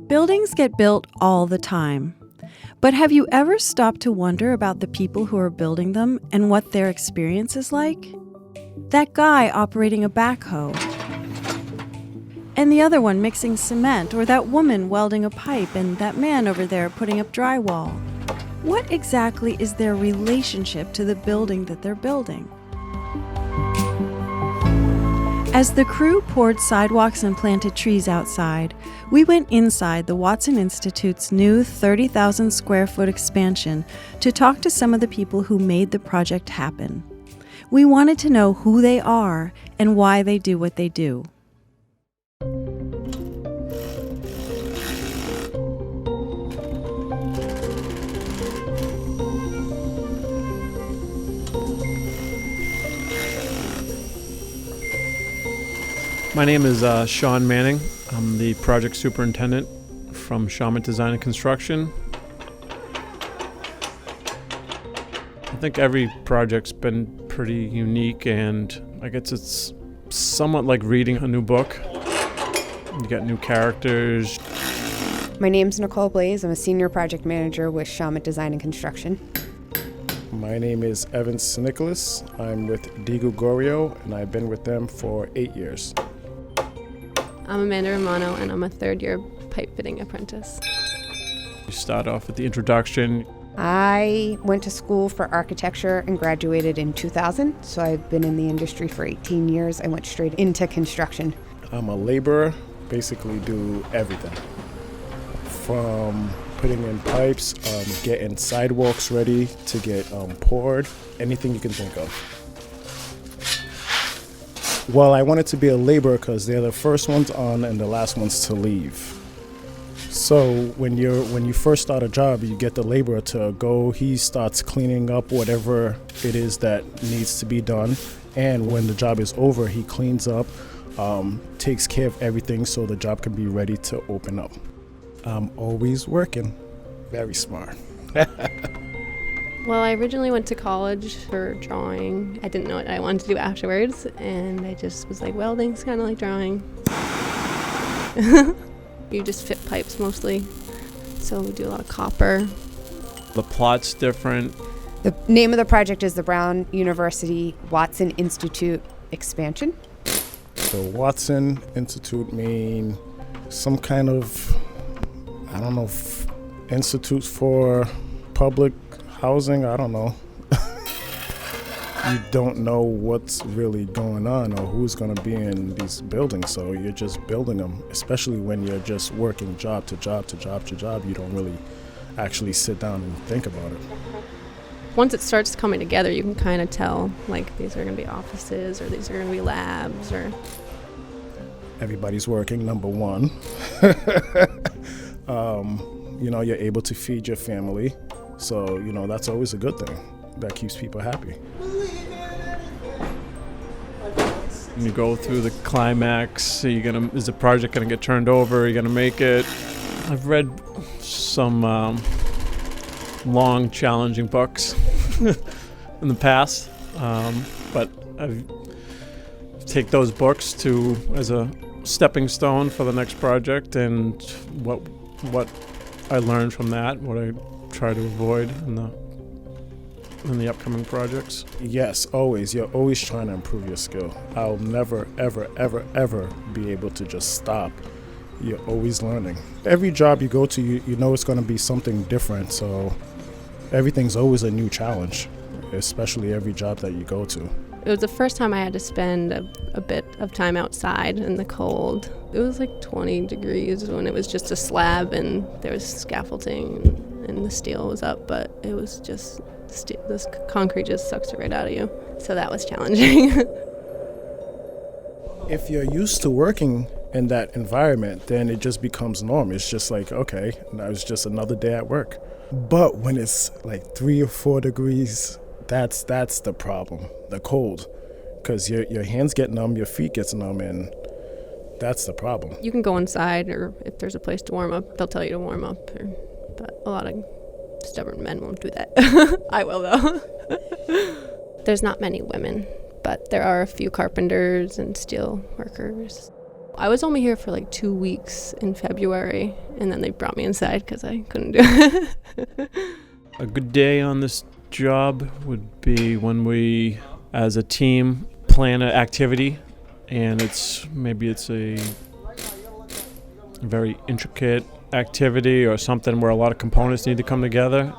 Buildings get built all the time. But have you ever stopped to wonder about the people who are building them and what their experience is like? That guy operating a backhoe, and the other one mixing cement, or that woman welding a pipe, and that man over there putting up drywall. What exactly is their relationship to the building that they're building? As the crew poured sidewalks and planted trees outside, we went inside the Watson Institute's new 30,000 square foot expansion to talk to some of the people who made the project happen. We wanted to know who they are and why they do what they do. My name is Shawn Manning. I'm the project superintendent from Shawn Design and Construction. I think every project's been pretty unique, and I guess it's somewhat like reading a new book. You get new characters. My name's Nicole Blaze. I'm a senior project manager with Shawn Design and Construction. My name is Evans Nicholas. I'm with DiGregorio, and I've been with them for 8 years. I'm Amanda Romano, and I'm a third-year pipe fitting apprentice. You start off with the introduction. I went to school for architecture and graduated in 2000, so I've been in the industry for 18 years. I went straight into construction. I'm a laborer, basically do everything. From putting in pipes, getting sidewalks ready to get poured, anything you can think of. Well, I wanted to be a laborer because they're the first ones on and the last ones to leave. So when you first start a job, you get the laborer to go. He starts cleaning up whatever it is that needs to be done. And when the job is over, he cleans up, takes care of everything so the job can be ready to open up. I'm always working. Very smart. Well, I originally went to college for drawing. I didn't know what I wanted to do afterwards, and I just was like, welding's kind of like drawing. You just fit pipes mostly, so we do a lot of copper. The plot's different. The name of the project is the Brown University Watson Institute expansion. The Watson Institute mean some kind of, I don't know, institute for public housing, I don't know. You don't know what's really going on or who's going to be in these buildings, so you're just building them, especially when you're just working job to job to job to job. You don't really actually sit down and think about it. Once it starts coming together, you can kind of tell, like, these are going to be offices or these are going to be labs or... Everybody's working, number one. You're able to feed your family. So, that's always a good thing. That keeps people happy. When you go through the climax, is the project going to get turned over? Are you going to make it? I've read some long, challenging books in the past, but I take those books as a stepping stone for the next project, and what I learned from that, what I try to avoid in the upcoming projects. Yes, always. You're always trying to improve your skill. I'll never, ever, ever, ever be able to just stop. You're always learning. Every job you go to, you know it's going to be something different, so everything's always a new challenge, especially every job that you go to. It was the first time I had to spend a bit of time outside in the cold. It was like 20 degrees when it was just a slab and there was scaffolding and the steel was up, but it was just, this concrete just sucks it right out of you. So that was challenging. If you're used to working in that environment, then it just becomes norm. It's just like, okay, now it's just another day at work. But when it's like 3 or 4 degrees, that's the problem, the cold. Because your hands get numb, your feet get numb, and that's the problem. You can go inside, or if there's a place to warm up, they'll tell you to warm up. But a lot of Stubborn men won't do that. I will, though. There's not many women, but there are a few carpenters and steel workers. I was only here for like 2 weeks in February, and then they brought me inside because I couldn't do it. A good day on this job would be when we, as a team, plan an activity, and it's a very intricate activity or something where a lot of components need to come together.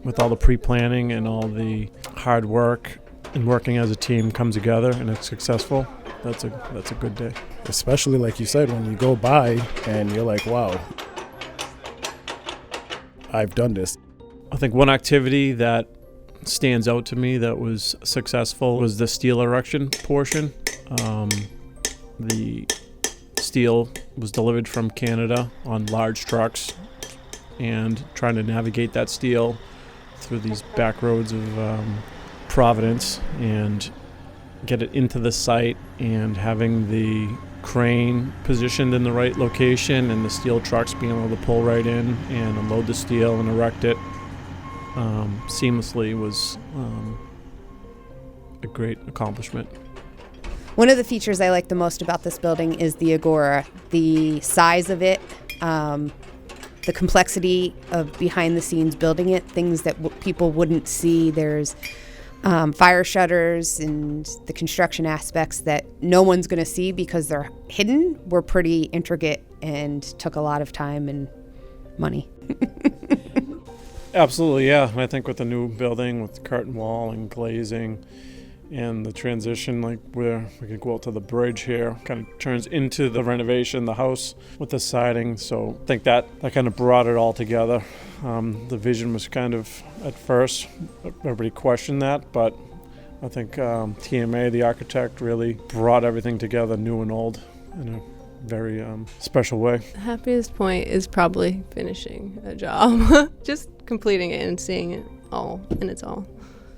With all the pre-planning and all the hard work and working as a team comes together and it's successful, that's a good day. Especially like you said, when you go by and you're like, wow, I've done this. I think one activity that stands out to me that was successful was the steel erection portion. The steel was delivered from Canada on large trucks, and trying to navigate that steel through these back roads of Providence and get it into the site, and having the crane positioned in the right location and the steel trucks being able to pull right in and unload the steel and erect it seamlessly was a great accomplishment. One of the features I like the most about this building is the Agora. The size of it, the complexity of behind the scenes building it, things that people wouldn't see. There's fire shutters and the construction aspects that no one's going to see because they're hidden were pretty intricate and took a lot of time and money. Absolutely, yeah. I think with the new building, with the curtain wall and glazing, and the transition, like where we could go out to the bridge here, kind of turns into the renovation, the house with the siding. So I think that kind of brought it all together. The vision was kind of, at first, everybody questioned that, but I think TMA, the architect, really brought everything together, new and old, in a very special way. The happiest point is probably finishing a job, just completing it and seeing it all in its all.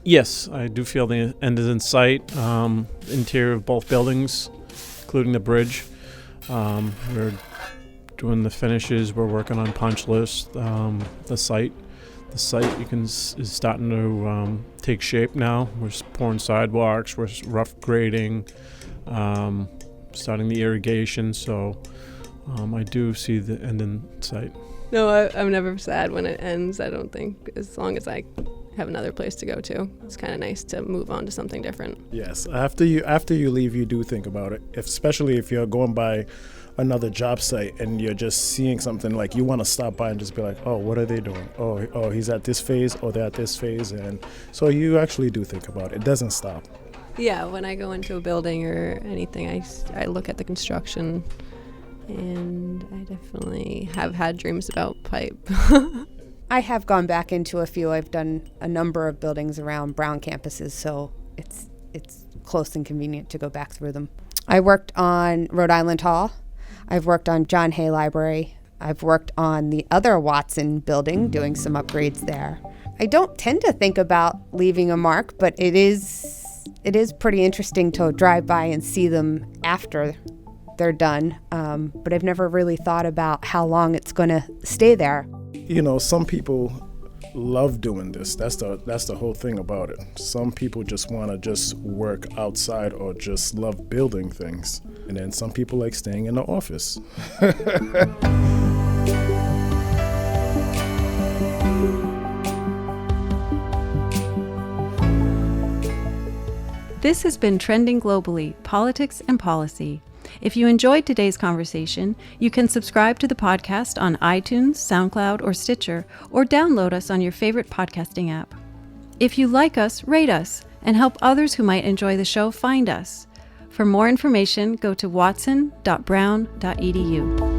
Yes, I do feel the end is in sight. Interior of both buildings, including the bridge. We're doing the finishes. We're working on punch lists. The site is starting to take shape now. We're pouring sidewalks. We're rough grading, starting the irrigation. So I do see the end in sight. No, I'm never sad when it ends, I don't think, as long as I have another place to go to. It's kind of nice to move on to something different. Yes, after you leave, you do think about it, especially if you're going by another job site and you're just seeing something, like you want to stop by and just be like, oh, what are they doing? Oh, he's at this phase, or they're at this phase. And so you actually do think about it. It doesn't stop. Yeah, when I go into a building or anything, I look at the construction, and I definitely have had dreams about pipe. I have gone back into a few. I've done a number of buildings around Brown campuses, so it's close and convenient to go back through them. I worked on Rhode Island Hall. I've worked on John Hay Library. I've worked on the other Watson building, doing some upgrades there. I don't tend to think about leaving a mark, but it is pretty interesting to drive by and see them after they're done. But I've never really thought about how long it's going to stay there. You know, some people love doing this. That's the whole thing about it. Some people just want to just work outside or just love building things. And then some people like staying in the office. This has been Trending Globally, Politics and Policy. If you enjoyed today's conversation, you can subscribe to the podcast on iTunes, SoundCloud, or Stitcher, or download us on your favorite podcasting app. If you like us, rate us, and help others who might enjoy the show find us. For more information, go to watson.brown.edu.